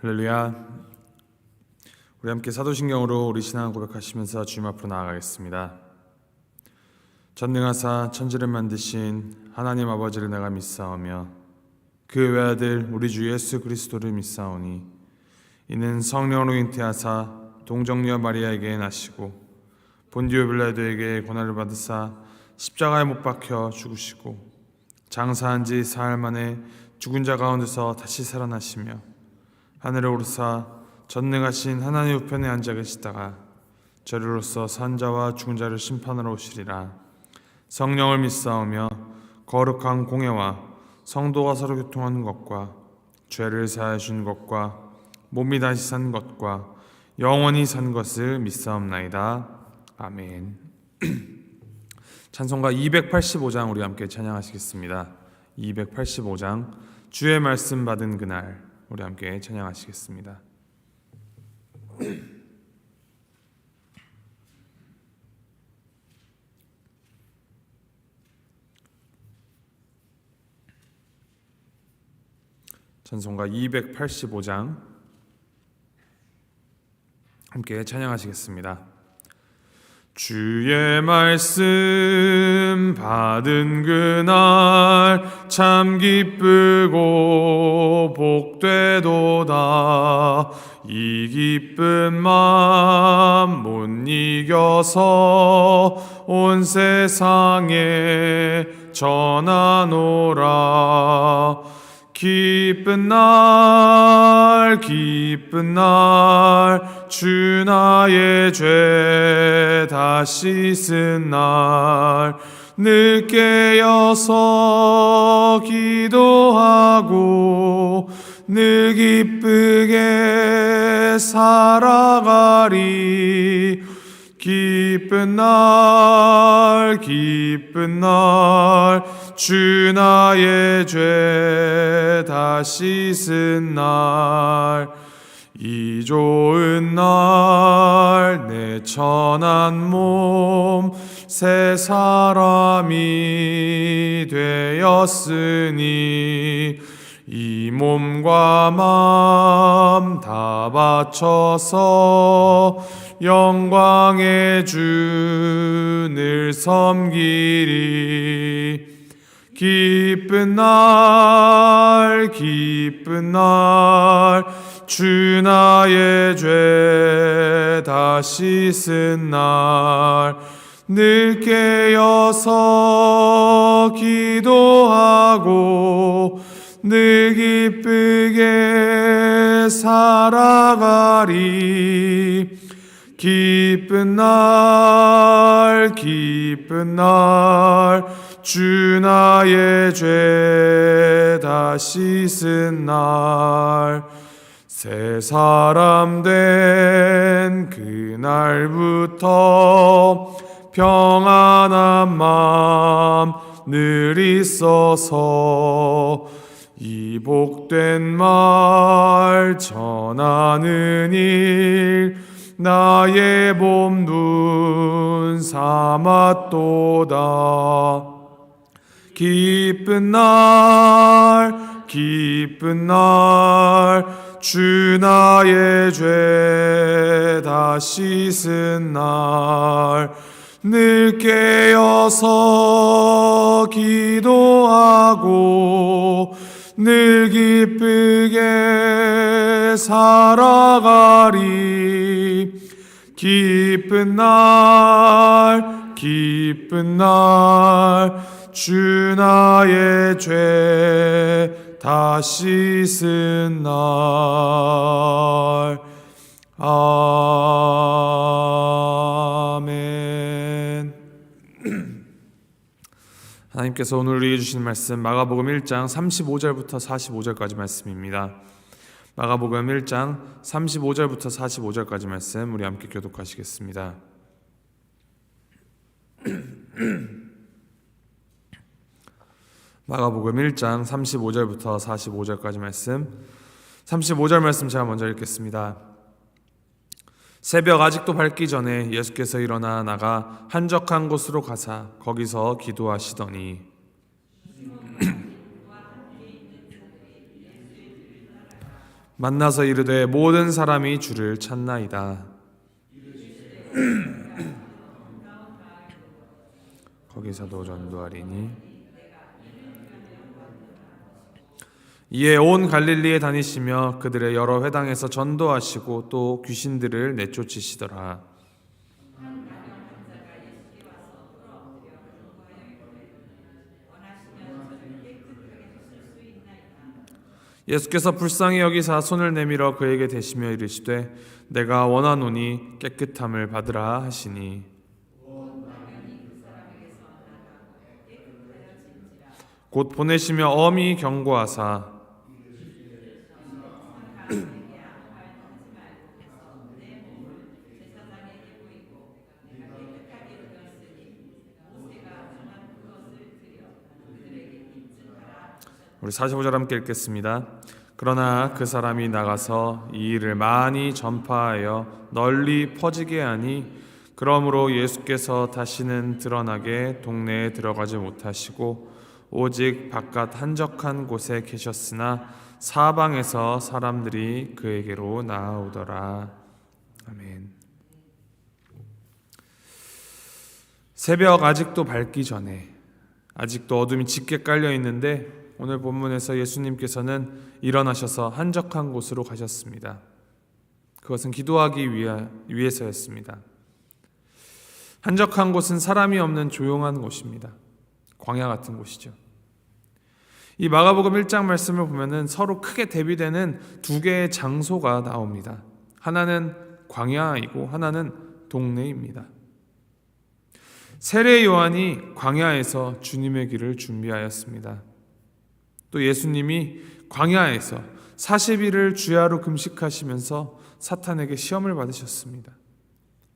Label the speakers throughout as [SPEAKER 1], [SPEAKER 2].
[SPEAKER 1] 할렐루야. 우리 함께 사도신경으로 우리 신앙을 고백하시면서 주님 앞으로 나아가겠습니다. 전능하사 천지를 만드신 하나님 아버지를 내가 믿사오며 그 외아들 우리 주 예수 그리스도를 믿사오니 이는 성령으로 잉태하사 동정녀 마리아에게 나시고 본디오 빌라도에게 고난을 받으사 십자가에 못 박혀 죽으시고 장사한 지 사흘 만에 죽은 자 가운데서 다시 살아나시며 하늘에 오르사 전능하신 하나님 우편에 앉아 계시다가 저리로서 산 자와 죽은 자를 심판하러 오시리라. 성령을 믿사오며 거룩한 공예와 성도가 서로 교통하는 것과 죄를 사하여 주는 것과 몸이 다시 산 것과 영원히 산 것을 믿사옵나이다. 아멘. 찬송가 285장 우리 함께 찬양하시겠습니다. 285장 주의 말씀 받은 그날 우리 함께 찬양하시겠습니다. 찬송가 285장 함께 찬양하시겠습니다. 주의 말씀 받은 그날 참 기쁘고 복되도다. 이 기쁜 마음 못 이겨서 온 세상에 전하노라. 기쁜 날 주 나의 죄 다 씻은 날 늘 깨어서 기도하고 늘 기쁘게 살아가리. 기쁜 날 주 나의 죄 다 씻은 날 이 좋은 날 내 천한 몸 새 사람이 되었으니 이 몸과 마음 다 바쳐서 영광의 주를 섬기리. 기쁜 날 주 나의 죄 다 씻은 날 늘 깨어서 기도하고 늘 기쁘게 살아가리. 기쁜 날 주 나의 죄 다 씻은 날 새 사람 된 그날부터 평안한 마음 늘 있어서 이 복된 말 전하는 일 나의 몸둔 삼았도다. 기쁜 날 주 나의 죄 다 씻은 날 늘 깨어서 기도하고 늘 기쁘게 살아가리. 기쁜 날 주 나의 죄 다 씻은 날. 아멘. 하나님께서 오늘 우리에게 주신 말씀 마가복음 1장 35절부터 45절까지 말씀입니다. 마가복음 1장 35절부터 45절까지 말씀 우리 함께 교독하시겠습니다. 마가복음 1장 35절부터 45절까지 말씀. 35절 말씀 제가 먼저 읽겠습니다. 새벽 아직도 밝기 전에 예수께서 일어나 나가 한적한 곳으로 가사 거기서 기도하시더니 만나서 이르되 모든 사람이 주를 찾나이다. 거기서도 전도하리니 이에 온 갈릴리에 다니시며 그들의 여러 회당에서 전도하시고 또 귀신들을 내쫓으시더라. 예수께서 불쌍히 여기사 손을 내밀어 그에게 대시며 이르시되 내가 원하노니 깨끗함을 받으라 하시니 곧 보내시며 엄히 경고하사 우리 45절 함께 읽겠습니다. 그러나 그 사람이 나가서 이 일을 많이 전파하여 널리 퍼지게 하니 그러므로 예수께서 다시는 드러나게 동네에 들어가지 못하시고 오직 바깥 한적한 곳에 계셨으나 사방에서 사람들이 그에게로 나아오더라. 아멘. 새벽 아직도 밝기 전에 아직도 어둠이 짙게 깔려 있는데 오늘 본문에서 예수님께서는 일어나셔서 한적한 곳으로 가셨습니다. 그것은 기도하기 위해서였습니다. 한적한 곳은 사람이 없는 조용한 곳입니다. 광야 같은 곳이죠. 이 마가복음 1장 말씀을 보면은 서로 크게 대비되는 두 개의 장소가 나옵니다. 하나는 광야이고 하나는 동네입니다. 세례 요한이 광야에서 주님의 길을 준비하였습니다. 또 예수님이 광야에서 40일을 주야로 금식하시면서 사탄에게 시험을 받으셨습니다.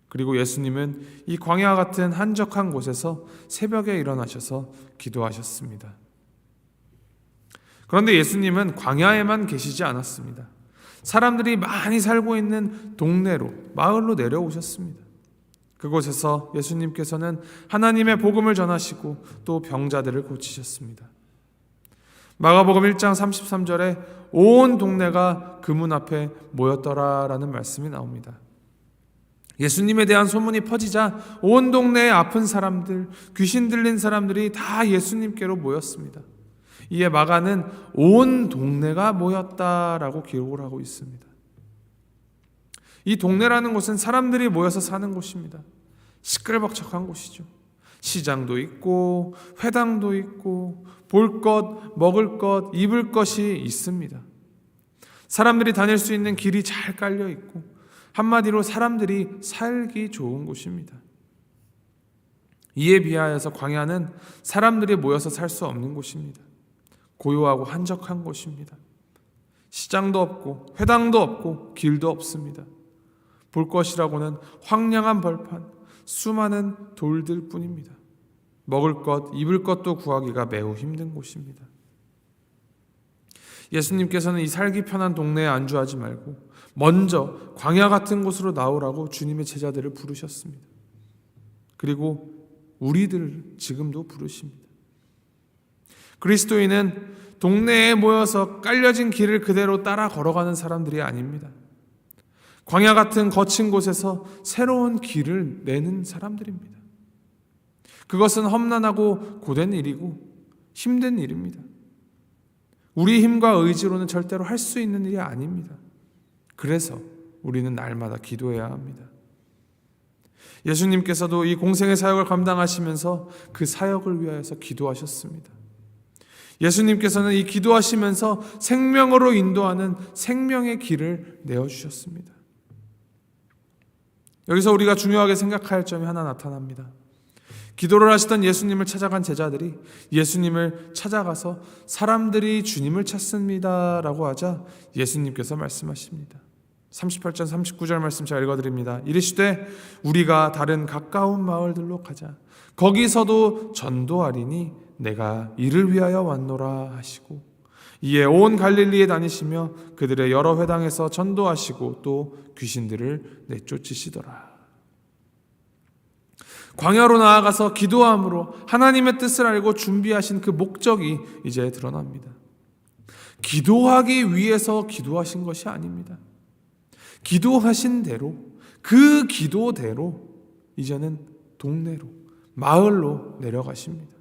[SPEAKER 1] 그리고 예수님은 이 광야 같은 한적한 곳에서 새벽에 일어나셔서 기도하셨습니다. 그런데 예수님은 광야에만 계시지 않았습니다. 사람들이 많이 살고 있는 동네로, 마을로 내려오셨습니다. 그곳에서 예수님께서는 하나님의 복음을 전하시고 또 병자들을 고치셨습니다. 마가복음 1장 33절에 온 동네가 그 문 앞에 모였더라라는 말씀이 나옵니다. 예수님에 대한 소문이 퍼지자 온 동네의 아픈 사람들, 귀신 들린 사람들이 다 예수님께로 모였습니다. 이에 마가는 온 동네가 모였다라고 기록을 하고 있습니다. 이 동네라는 곳은 사람들이 모여서 사는 곳입니다. 시끌벅적한 곳이죠. 시장도 있고 회당도 있고 볼 것, 먹을 것, 입을 것이 있습니다. 사람들이 다닐 수 있는 길이 잘 깔려 있고 한마디로 사람들이 살기 좋은 곳입니다. 이에 비하여서 광야는 사람들이 모여서 살 수 없는 곳입니다. 고요하고 한적한 곳입니다. 시장도 없고 회당도 없고 길도 없습니다. 볼 것이라고는 황량한 벌판, 수많은 돌들 뿐입니다. 먹을 것, 입을 것도 구하기가 매우 힘든 곳입니다. 예수님께서는 이 살기 편한 동네에 안주하지 말고 먼저 광야 같은 곳으로 나오라고 주님의 제자들을 부르셨습니다. 그리고 우리들 지금도 부르십니다. 그리스도인은 동네에 모여서 깔려진 길을 그대로 따라 걸어가는 사람들이 아닙니다. 광야 같은 거친 곳에서 새로운 길을 내는 사람들입니다. 그것은 험난하고 고된 일이고 힘든 일입니다. 우리 힘과 의지로는 절대로 할 수 있는 일이 아닙니다. 그래서 우리는 날마다 기도해야 합니다. 예수님께서도 이 공생의 사역을 감당하시면서 그 사역을 위하여서 기도하셨습니다. 예수님께서는 이 기도하시면서 생명으로 인도하는 생명의 길을 내어주셨습니다. 여기서 우리가 중요하게 생각할 점이 하나 나타납니다. 기도를 하시던 예수님을 찾아간 제자들이 예수님을 찾아가서 사람들이 주님을 찾습니다 라고 하자 예수님께서 말씀하십니다. 38절 39절 말씀 제가 읽어드립니다. 이르시되 우리가 다른 가까운 마을들로 가자. 거기서도 전도하리니 내가 이를 위하여 왔노라 하시고 이에 온 갈릴리에 다니시며 그들의 여러 회당에서 전도하시고 또 귀신들을 내쫓으시더라. 광야로 나아가서 기도함으로 하나님의 뜻을 알고 준비하신 그 목적이 이제 드러납니다. 기도하기 위해서 기도하신 것이 아닙니다. 기도하신 대로, 그 기도대로 이제는 동네로, 마을로 내려가십니다.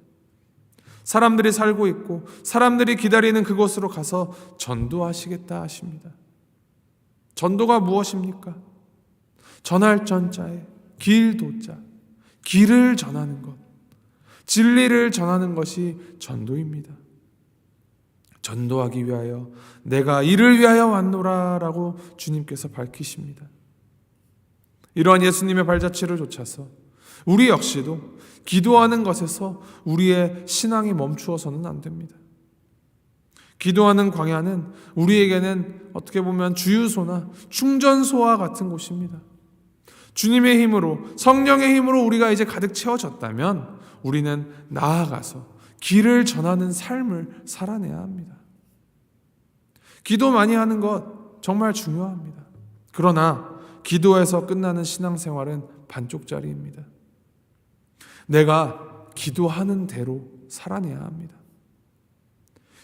[SPEAKER 1] 사람들이 살고 있고 사람들이 기다리는 그곳으로 가서 전도하시겠다 하십니다. 전도가 무엇입니까? 전할 전자에 길도자, 길을 전하는 것, 진리를 전하는 것이 전도입니다. 전도하기 위하여 내가 이를 위하여 왔노라 라고 주님께서 밝히십니다. 이러한 예수님의 발자취를 좇아서 우리 역시도 기도하는 것에서 우리의 신앙이 멈추어서는 안 됩니다. 기도하는 광야는 우리에게는 어떻게 보면 주유소나 충전소와 같은 곳입니다. 주님의 힘으로, 성령의 힘으로 우리가 이제 가득 채워졌다면 우리는 나아가서 길을 전하는 삶을 살아내야 합니다. 기도 많이 하는 것 정말 중요합니다. 그러나 기도에서 끝나는 신앙생활은 반쪽짜리입니다. 내가 기도하는 대로 살아내야 합니다.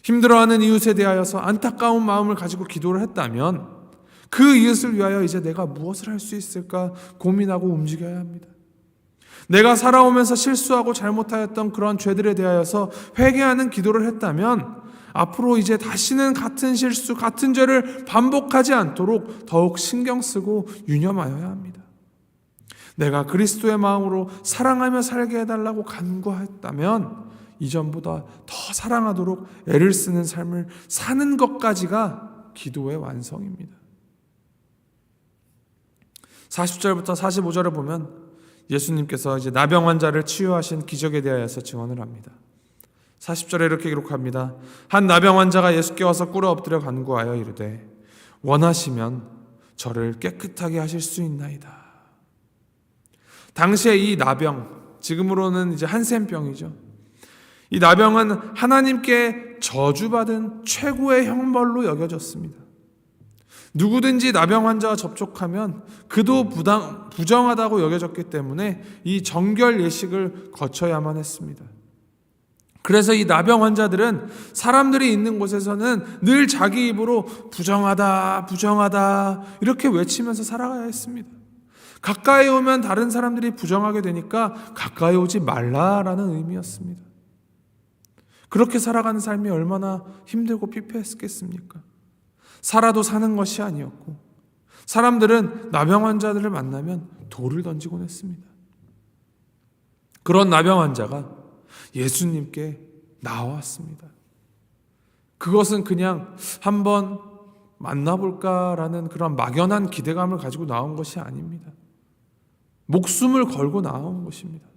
[SPEAKER 1] 힘들어하는 이웃에 대하여서 안타까운 마음을 가지고 기도를 했다면 그 이웃을 위하여 이제 내가 무엇을 할 수 있을까 고민하고 움직여야 합니다. 내가 살아오면서 실수하고 잘못하였던 그런 죄들에 대하여서 회개하는 기도를 했다면 앞으로 이제 다시는 같은 실수, 같은 죄를 반복하지 않도록 더욱 신경 쓰고 유념하여야 합니다. 내가 그리스도의 마음으로 사랑하며 살게 해달라고 간구했다면 이전보다 더 사랑하도록 애를 쓰는 삶을 사는 것까지가 기도의 완성입니다. 40절부터 45절을 보면 예수님께서 이제 나병 환자를 치유하신 기적에 대하여서 증언을 합니다. 40절에 이렇게 기록합니다. 한 나병 환자가 예수께 와서 꿇어 엎드려 간구하여 이르되 원하시면 저를 깨끗하게 하실 수 있나이다. 당시에 이 나병, 지금으로는 이제 한센병이죠. 이 나병은 하나님께 저주받은 최고의 형벌로 여겨졌습니다. 누구든지 나병 환자와 접촉하면 그도 부정하다고 여겨졌기 때문에 이 정결 예식을 거쳐야만 했습니다. 그래서 이 나병 환자들은 사람들이 있는 곳에서는 늘 자기 입으로 부정하다, 부정하다 이렇게 외치면서 살아가야 했습니다. 가까이 오면 다른 사람들이 부정하게 되니까 가까이 오지 말라라는 의미였습니다. 그렇게 살아가는 삶이 얼마나 힘들고 피폐했겠습니까? 살아도 사는 것이 아니었고 사람들은 나병 환자들을 만나면 돌을 던지곤 했습니다. 그런 나병 환자가 예수님께 나왔습니다. 그것은 그냥 한번 만나볼까라는 그런 막연한 기대감을 가지고 나온 것이 아닙니다. 목숨을 걸고 나온 것입니다.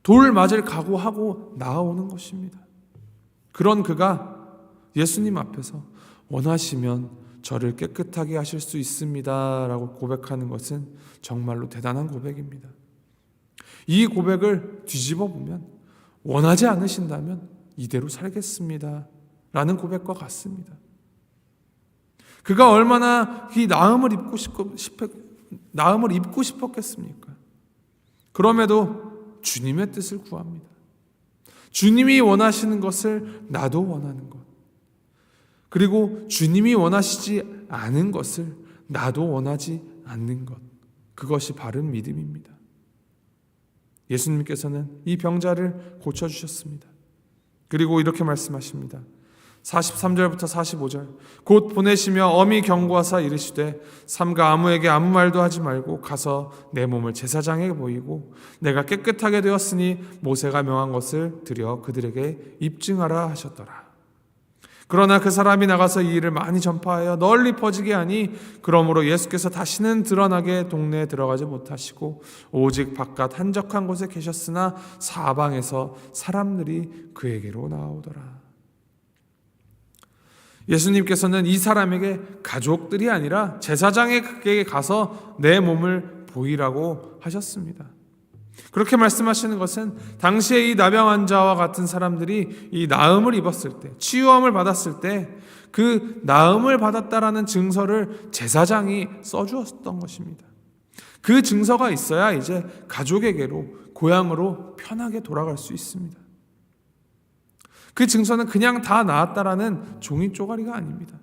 [SPEAKER 1] 돌 맞을 각오하고 나아오는 것입니다. 그런 그가 예수님 앞에서 원하시면 저를 깨끗하게 하실 수 있습니다 라고 고백하는 것은 정말로 대단한 고백입니다. 이 고백을 뒤집어 보면 원하지 않으신다면 이대로 살겠습니다 라는 고백과 같습니다. 그가 얼마나 이 나음을 입고 싶었겠습니까? 그럼에도 주님의 뜻을 구합니다. 주님이 원하시는 것을 나도 원하는 것, 그리고 주님이 원하시지 않은 것을 나도 원하지 않는 것, 그것이 바른 믿음입니다. 예수님께서는 이 병자를 고쳐주셨습니다. 그리고 이렇게 말씀하십니다. 43절부터 45절 곧 보내시며 엄히 경고하사 이르시되 삼가 아무에게 아무 말도 하지 말고 가서 내 몸을 제사장에게 보이고 내가 깨끗하게 되었으니 모세가 명한 것을 드려 그들에게 입증하라 하셨더라. 그러나 그 사람이 나가서 이 일을 많이 전파하여 널리 퍼지게 하니 그러므로 예수께서 다시는 드러나게 동네에 들어가지 못하시고 오직 바깥 한적한 곳에 계셨으나 사방에서 사람들이 그에게로 나오더라. 예수님께서는 이 사람에게 가족들이 아니라 제사장에게 가서 내 몸을 보이라고 하셨습니다. 그렇게 말씀하시는 것은 당시에 이 나병 환자와 같은 사람들이 이 나음을 입었을 때, 치유함을 받았을 때 그 나음을 받았다라는 증서를 제사장이 써주었던 것입니다. 그 증서가 있어야 이제 가족에게로, 고향으로 편하게 돌아갈 수 있습니다. 그 증서는 그냥 다 나았다라는 종이 쪼가리가 아닙니다.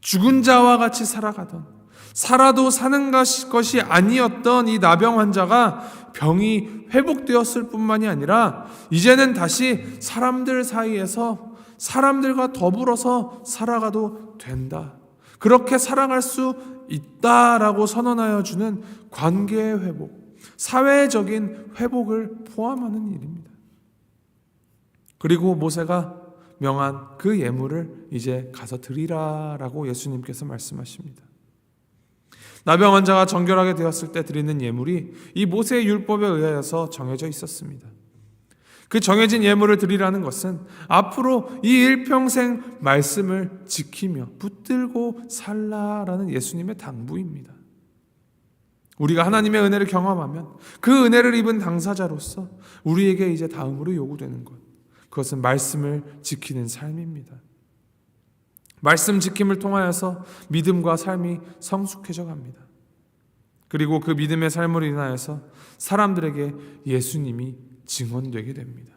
[SPEAKER 1] 죽은 자와 같이 살아도 사는 것이 아니었던 이 나병 환자가 병이 회복되었을 뿐만이 아니라 이제는 다시 사람들 사이에서 사람들과 더불어서 살아가도 된다. 그렇게 살아갈 수 있다라고 선언하여 주는 관계의 회복, 사회적인 회복을 포함하는 일입니다. 그리고 모세가 명한 그 예물을 이제 가서 드리라라고 예수님께서 말씀하십니다. 나병 환자가 정결하게 되었을 때 드리는 예물이 이 모세의 율법에 의하여서 정해져 있었습니다. 그 정해진 예물을 드리라는 것은 앞으로 이 일평생 말씀을 지키며 붙들고 살라라는 예수님의 당부입니다. 우리가 하나님의 은혜를 경험하면 그 은혜를 입은 당사자로서 우리에게 이제 다음으로 요구되는 것, 그것은 말씀을 지키는 삶입니다. 말씀 지킴을 통하여서 믿음과 삶이 성숙해져 갑니다. 그리고 그 믿음의 삶으로 인하여서 사람들에게 예수님이 증언되게 됩니다.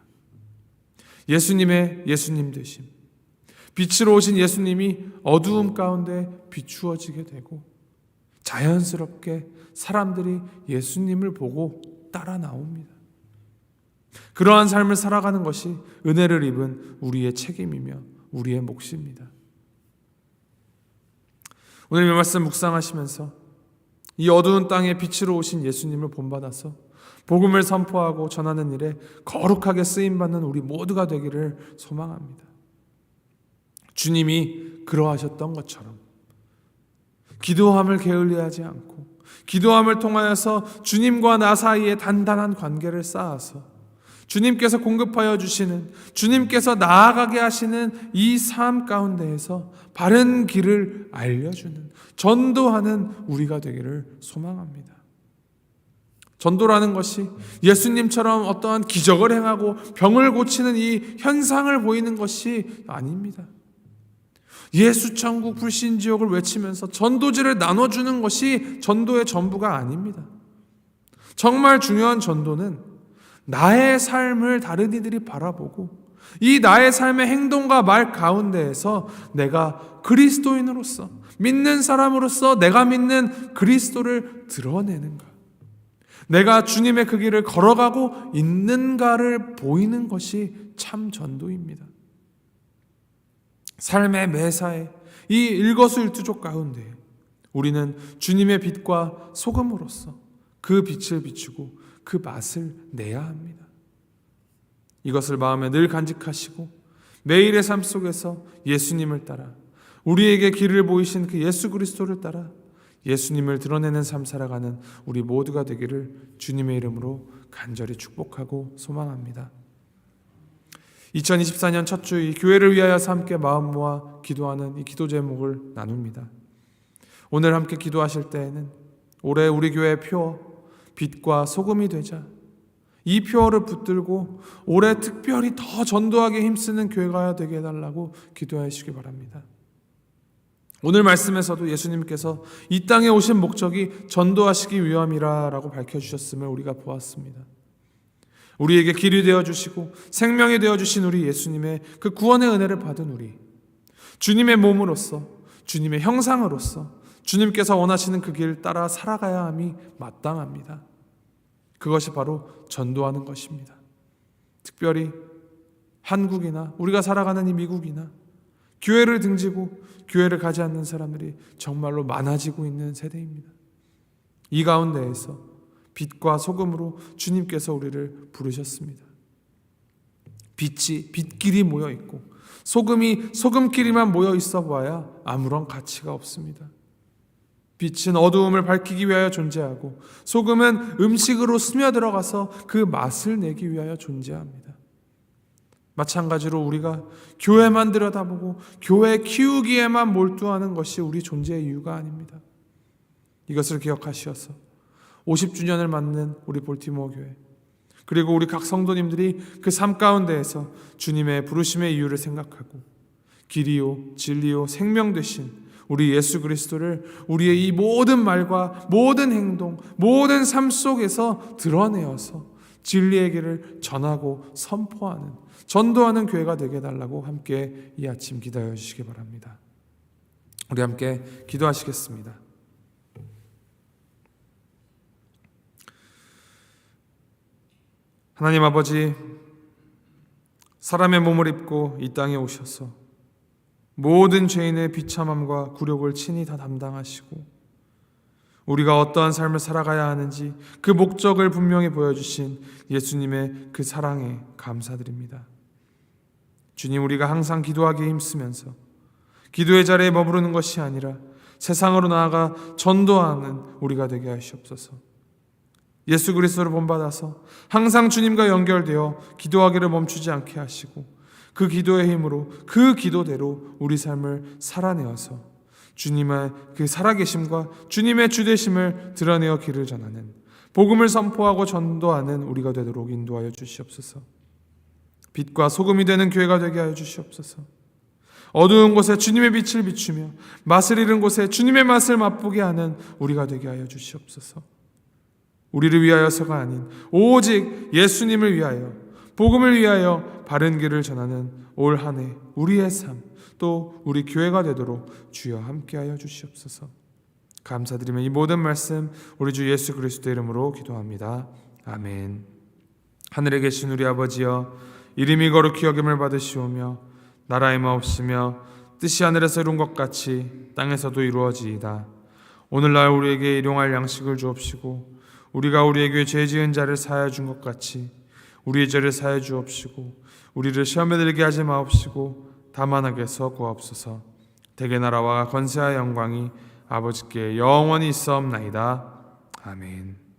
[SPEAKER 1] 예수님의 예수님 되심, 빛으로 오신 예수님이 어두움 가운데 비추어지게 되고 자연스럽게 사람들이 예수님을 보고 따라 나옵니다. 그러한 삶을 살아가는 것이 은혜를 입은 우리의 책임이며 우리의 몫입니다. 오늘 이 말씀 묵상하시면서 이 어두운 땅에 빛으로 오신 예수님을 본받아서 복음을 선포하고 전하는 일에 거룩하게 쓰임받는 우리 모두가 되기를 소망합니다. 주님이 그러하셨던 것처럼 기도함을 게을리하지 않고 기도함을 통하여서 주님과 나 사이에 단단한 관계를 쌓아서 주님께서 공급하여 주시는, 주님께서 나아가게 하시는 이 삶 가운데에서 바른 길을 알려주는, 전도하는 우리가 되기를 소망합니다. 전도라는 것이 예수님처럼 어떠한 기적을 행하고 병을 고치는 이 현상을 보이는 것이 아닙니다. 예수 천국 불신 지옥을 외치면서 전도지를 나눠주는 것이 전도의 전부가 아닙니다. 정말 중요한 전도는 나의 삶을 다른 이들이 바라보고 이 나의 삶의 행동과 말 가운데에서 내가 그리스도인으로서, 믿는 사람으로서 내가 믿는 그리스도를 드러내는가, 내가 주님의 그 길을 걸어가고 있는가를 보이는 것이 참 전도입니다. 삶의 매사에 이 일거수일투족 가운데 우리는 주님의 빛과 소금으로서 그 빛을 비추고 그 맛을 내야 합니다. 이것을 마음에 늘 간직하시고 매일의 삶 속에서 예수님을 따라 우리에게 길을 보이신 그 예수 그리스도를 따라 예수님을 드러내는 삶 살아가는 우리 모두가 되기를 주님의 이름으로 간절히 축복하고 소망합니다. 2024년 첫 주 이 교회를 위하여서 함께 마음 모아 기도하는 이 기도 제목을 나눕니다. 오늘 함께 기도하실 때에는 올해 우리 교회의 표 빛과 소금이 되자 이 표어를 붙들고 올해 특별히 더 전도하게 힘쓰는 교회가 되게 해달라고 기도하시기 바랍니다. 오늘 말씀에서도 예수님께서 이 땅에 오신 목적이 전도하시기 위함이라고 밝혀주셨음을 우리가 보았습니다. 우리에게 길이 되어주시고 생명이 되어주신 우리 예수님의 그 구원의 은혜를 받은 우리, 주님의 몸으로서, 주님의 형상으로서 주님께서 원하시는 그 길 따라 살아가야 함이 마땅합니다. 그것이 바로 전도하는 것입니다. 특별히 한국이나 우리가 살아가는 이 미국이나 교회를 등지고 교회를 가지 않는 사람들이 정말로 많아지고 있는 세대입니다. 이 가운데에서 빛과 소금으로 주님께서 우리를 부르셨습니다. 빛이 빛끼리 모여 있고 소금이 소금끼리만 모여 있어 보아야 아무런 가치가 없습니다. 빛은 어두움을 밝히기 위하여 존재하고 소금은 음식으로 스며들어가서 그 맛을 내기 위하여 존재합니다. 마찬가지로 우리가 교회만 들여다보고 교회 키우기에만 몰두하는 것이 우리 존재의 이유가 아닙니다. 이것을 기억하시어서 50주년을 맞는 우리 볼티모어 교회, 그리고 우리 각 성도님들이 그 삶 가운데에서 주님의 부르심의 이유를 생각하고 길이요 진리요 생명 되신 우리 예수 그리스도를 우리의 이 모든 말과 모든 행동, 모든 삶 속에서 드러내어서 진리의 길을 전하고 선포하는, 전도하는 교회가 되게 해달라고 함께 이 아침 기도하여 주시기 바랍니다. 우리 함께 기도하시겠습니다. 하나님 아버지, 사람의 몸을 입고 이 땅에 오셔서 모든 죄인의 비참함과 굴욕을 친히 다 담당하시고 우리가 어떠한 삶을 살아가야 하는지 그 목적을 분명히 보여주신 예수님의 그 사랑에 감사드립니다. 주님, 우리가 항상 기도하기에 힘쓰면서 기도의 자리에 머무르는 것이 아니라 세상으로 나아가 전도하는 우리가 되게 하시옵소서. 예수 그리스도를 본받아서 항상 주님과 연결되어 기도하기를 멈추지 않게 하시고 그 기도의 힘으로 그 기도대로 우리 삶을 살아내어서 주님의 그 살아계심과 주님의 주되심을 드러내어 길을 전하는, 복음을 선포하고 전도하는 우리가 되도록 인도하여 주시옵소서. 빛과 소금이 되는 교회가 되게 하여 주시옵소서. 어두운 곳에 주님의 빛을 비추며 맛을 잃은 곳에 주님의 맛을 맛보게 하는 우리가 되게 하여 주시옵소서. 우리를 위하여서가 아닌 오직 예수님을 위하여, 복음을 위하여 바른 길을 전하는 올 한 해 우리의 삶, 또 우리 교회가 되도록 주여 함께하여 주시옵소서. 감사드리며 이 모든 말씀 우리 주 예수 그리스도의 이름으로 기도합니다. 아멘. 하늘에 계신 우리 아버지여, 이름이 거룩히 여김을 받으시오며 나라의 마옵시며 뜻이 하늘에서 이룬 것 같이 땅에서도 이루어지이다. 오늘날 우리에게 일용할 양식을 주옵시고 우리가 우리에게 죄 지은 자를 사하여 준 것 같이 우리의 죄를 사하여 주옵시고 우리를 시험에 들게 하지 마옵시고 다만 악에서 구하옵소서. 대개 나라와 권세와 영광이 아버지께 영원히 있사옵나이다. 아멘.